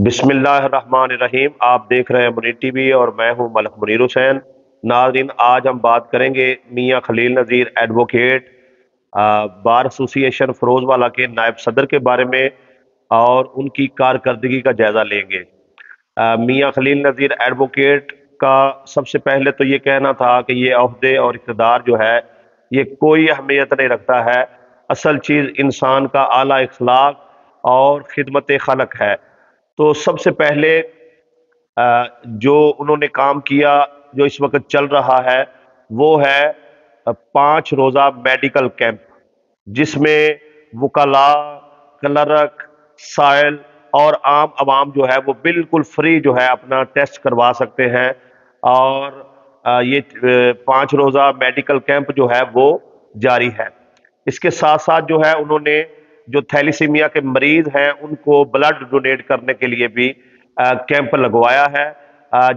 بسم اللہ الرحمن الرحیم۔ آپ دیکھ رہے ہیں منیر ٹی وی اور میں ہوں ملک منیر حسین۔ ناظرین، آج ہم بات کریں گے میاں خلیل نذیر ایڈوکیٹ، بار ایسوسی ایشن فیروز والا کے نائب صدر کے بارے میں، اور ان کی کارکردگی کا جائزہ لیں گے۔ میاں خلیل نذیر ایڈوکیٹ کا سب سے پہلے تو یہ کہنا تھا کہ یہ عہدے اور اقتدار جو ہے یہ کوئی اہمیت نہیں رکھتا ہے، اصل چیز انسان کا اعلیٰ اخلاق اور خدمت خلق ہے۔ تو سب سے پہلے جو انہوں نے کام کیا، جو اس وقت چل رہا ہے، وہ ہے 5 روزہ میڈیکل کیمپ، جس میں وکلاء، کلرک، سائل اور عام عوام جو ہے وہ بالکل فری جو ہے اپنا ٹیسٹ کروا سکتے ہیں۔ اور یہ 5 روزہ میڈیکل کیمپ جو ہے وہ جاری ہے۔ اس کے ساتھ ساتھ جو ہے انہوں نے جو تھیلیسیمیا کے مریض ہیں ان کو بلڈ ڈونیٹ کرنے کے لیے بھی کیمپ لگوایا ہے،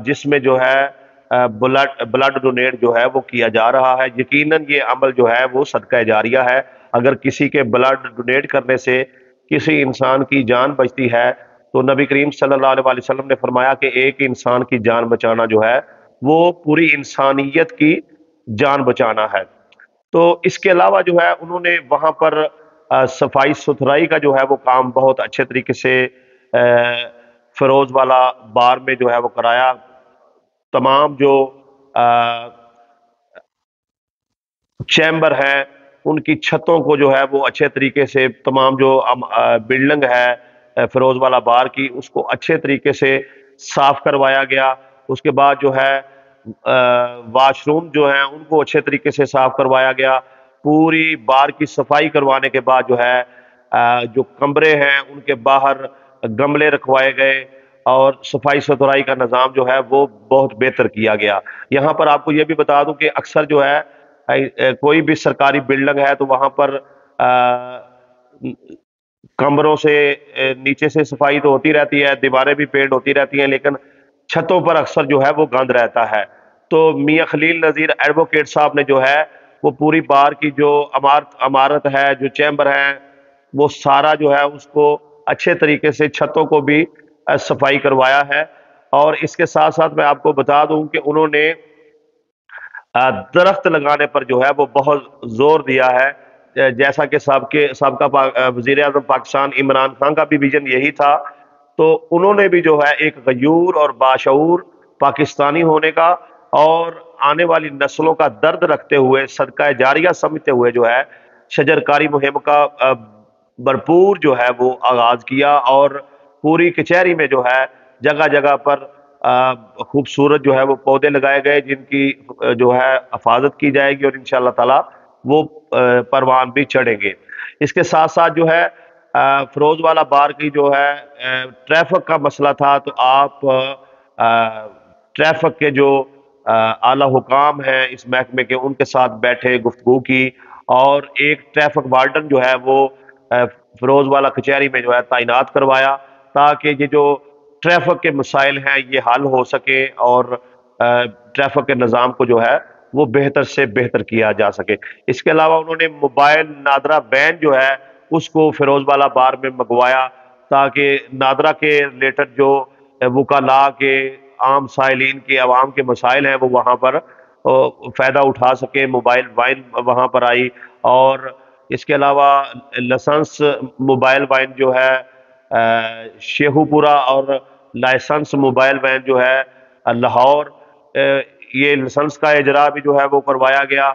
جس میں جو ہے بلڈ ڈونیٹ جو ہے وہ کیا جا رہا ہے۔ یقیناً یہ عمل جو ہے وہ صدقہ جاریہ ہے۔ اگر کسی کے بلڈ ڈونیٹ کرنے سے کسی انسان کی جان بچتی ہے تو نبی کریم صلی اللہ علیہ وسلم نے فرمایا کہ ایک انسان کی جان بچانا جو ہے وہ پوری انسانیت کی جان بچانا ہے۔ تو اس کے علاوہ جو ہے انہوں نے وہاں پر صفائی ستھرائی کا جو ہے وہ کام بہت اچھے طریقے سے فیروز والا بار میں جو ہے وہ کرایا۔ تمام جو چیمبر ہیں ان کی چھتوں کو جو ہے وہ اچھے طریقے سے، تمام جو بلڈنگ ہے فیروز والا بار کی، اس کو اچھے طریقے سے صاف کروایا گیا۔ اس کے بعد جو ہے واش روم جو ہیں ان کو اچھے طریقے سے صاف کروایا گیا۔ پوری بار کی صفائی کروانے کے بعد جو ہے جو کمرے ہیں ان کے باہر گملے رکھوائے گئے اور صفائی ستھرائی کا نظام جو ہے وہ بہت بہتر کیا گیا۔ یہاں پر آپ کو یہ بھی بتا دوں کہ اکثر جو ہے کوئی بھی سرکاری بلڈنگ ہے تو وہاں پر کمروں سے نیچے سے صفائی تو ہوتی رہتی ہے، دیواریں بھی پینٹ ہوتی رہتی ہیں، لیکن چھتوں پر اکثر جو ہے وہ گند رہتا ہے۔ تو میاں خلیل نذیر ایڈوکیٹ صاحب نے جو ہے وہ پوری بار کی جو عمارت ہے، جو چیمبر ہے، وہ سارا جو ہے اس کو اچھے طریقے سے چھتوں کو بھی صفائی کروایا ہے۔ اور اس کے ساتھ ساتھ میں آپ کو بتا دوں کہ انہوں نے درخت لگانے پر جو ہے وہ بہت زور دیا ہے، جیسا کہ سابقہ وزیر اعظم پاکستان عمران خان کا بھی ویژن یہی تھا۔ تو انہوں نے بھی جو ہے ایک غیور اور باشعور پاکستانی ہونے کا اور آنے والی نسلوں کا درد رکھتے ہوئے، صدقہ جاریہ سمجھتے ہوئے جو ہے شجرکاری مہم کا بھرپور جو ہے وہ آغاز کیا، اور پوری کچہری میں جو ہے جگہ جگہ پر خوبصورت جو ہے وہ پودے لگائے گئے، جن کی جو ہے حفاظت کی جائے گی، اور انشاءاللہ تعالی وہ پروان بھی چڑھیں گے۔ اس کے ساتھ ساتھ جو ہے فیروز والا بار کی جو ہے ٹریفک کا مسئلہ تھا، تو آپ ٹریفک کے جو اعلیٰ حکام ہیں اس محکمے کے، ان کے ساتھ بیٹھے، گفتگو کی، اور ایک ٹریفک وارڈن جو ہے وہ فیروز والا کچہری میں جو ہے تعینات کروایا، تاکہ یہ جو ٹریفک کے مسائل ہیں یہ حل ہو سکے اور ٹریفک کے نظام کو جو ہے وہ بہتر سے بہتر کیا جا سکے۔ اس کے علاوہ انہوں نے موبائل نادرہ بین جو ہے اس کو فیروز والا بار میں منگوایا، تاکہ نادرہ کے ریلیٹڈ جو وکلاء کے، عام سائلین کے، عوام کے مسائل ہیں وہ وہاں پر فائدہ اٹھا سکے۔ موبائل وائن وہاں پر آئی، اور اس کے علاوہ لائسنس موبائل وائن جو ہے شیخو پورہ، اور لائسنس موبائل وین جو ہے لاہور، یہ لائسنس کا اجرا بھی جو ہے وہ کروایا گیا۔